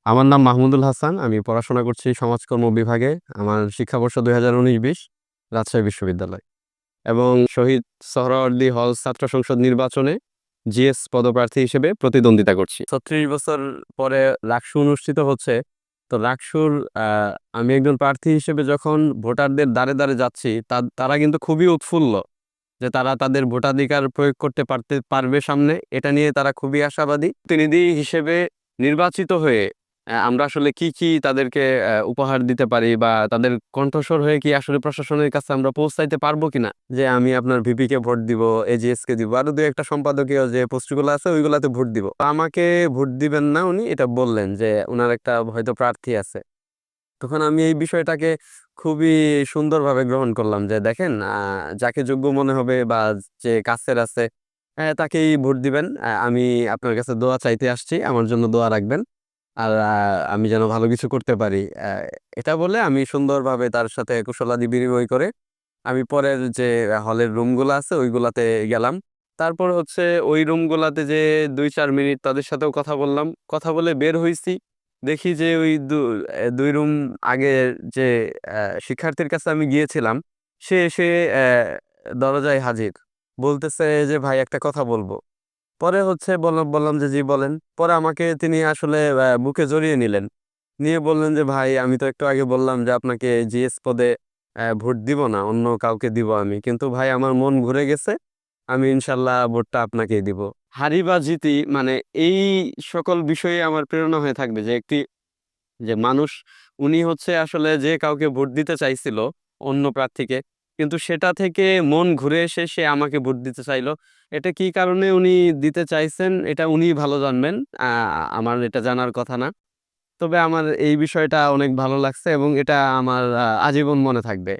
আমার নাম মাহমুদুল হাসান। আমি পড়াশোনা করছি সমাজকর্ম বিভাগে। আমার শিক্ষাবর্ষ ২০১৯-২০ রাজশাহী বিশ্ববিদ্যালয় এবং শহীদ সোহরাওয়ার্দী হল ছাত্র সংসদ নির্বাচনে জিএস পদপ্রার্থী হিসেবে প্রতিদ্বন্দ্বিতা করছি। ৩৬ বছর পরে রাকসু অনুষ্ঠিত হচ্ছে। তো রাকসুর আ আমি একজন প্রার্থী হিসেবে যখন ভোটারদের দ্বারে, দ্বারে যাচ্ছি তারা কিন্তু খুবই উৎফুল্ল যে তারা তাদের ভোটাধিকার প্রয়োগ করতে পারবে সামনে। এটা নিয়ে তারা খুবই আশাবাদী। প্রতিনিধি হিসেবে নির্বাচিত হয়ে আমরা আসলে কি তাদেরকে উপহার দিতে পারি বা তাদের কণ্ঠস্বর হয়ে কি আসলে প্রশাসনের কাছে আমরা পৌঁছাইতে পারবো কিনা? যে আমি আপনার ভিপি কে ভোট দিব, এজিএস কে দিব। আরো ২-১ টা সম্পাদকীয় যে পোস্টগুলো আছে ওইগুলাতে ভোট দিব। আমাকে ভোট দিবেন না উনি এটা বললেন যে উনার একটা হয়তো প্রার্থী আছে। তখন আমি এই বিষয়টাকে খুবই সুন্দরভাবে গ্রহণ করলাম যে দেখেন যাকে যোগ্য মনে হবে বা যে কাছের আছে তাকেই ভোট দিবেন। আমি আপনার কাছে দোয়া চাইতে আসছি। আমার জন্য দোয়া রাখবেন। আর আমি যেন ভালো কিছু করতে পারি। এটা বলে আমি সুন্দরভাবে তার সাথে কুশলাদি বিনিময় করে আমি পরের যে হলের রুমগুলো আছে ওইগুলাতে গেলাম। তারপর হচ্ছে ওই রুমগুলাতে যেয়ে ২-৪ মিনিট তাদের সাথেও কথা বললাম। কথা বলে বের হইছি। দেখি যে ওই ২ রুম আগের যে শিক্ষার্থীর কাছে আমি গিয়েছিলাম, সে এসে দরজায় হাজির। বলতেছে যে, "ভাই একটা কথা বলবো।" পরে হচ্ছে বললাম যে, "জি বলেন।" পরে আমাকে তিনি আসলে বুকে জড়িয়ে নিলেন। নিয়ে বললেন যে, "ভাই আমি তো একটু আগে বললাম যে আপনাকে জিএস পদে ভোট দিব না, অন্য কাউকে দিব আমি। কিন্তু ভাই আমার মন ঘুরে গেছে। আমি ইনশাআল্লাহ ভোটটা আপনাকেই দিব।" হারি বা জিতি মানে এই সকল বিষয়ে আমার প্রেরণা হয়ে থাকবে যে মানুষ উনি হচ্ছে আসলে যে কাউকে ভোট দিতে চাইছিল অন্য প্রার্থীকে, কিন্তু সেটা থেকে মন ঘুরে এসে সে আমাকে ভোট দিতে চাইলো। এটা কি কারণে উনি দিতে চাইছেন এটা উনিই ভালো জানবেন। আ আমার এটা জানার কথা না। তবে আমার এই বিষয়টা অনেক ভালো লাগছে এবং এটা আমার আজীবন মনে থাকবে।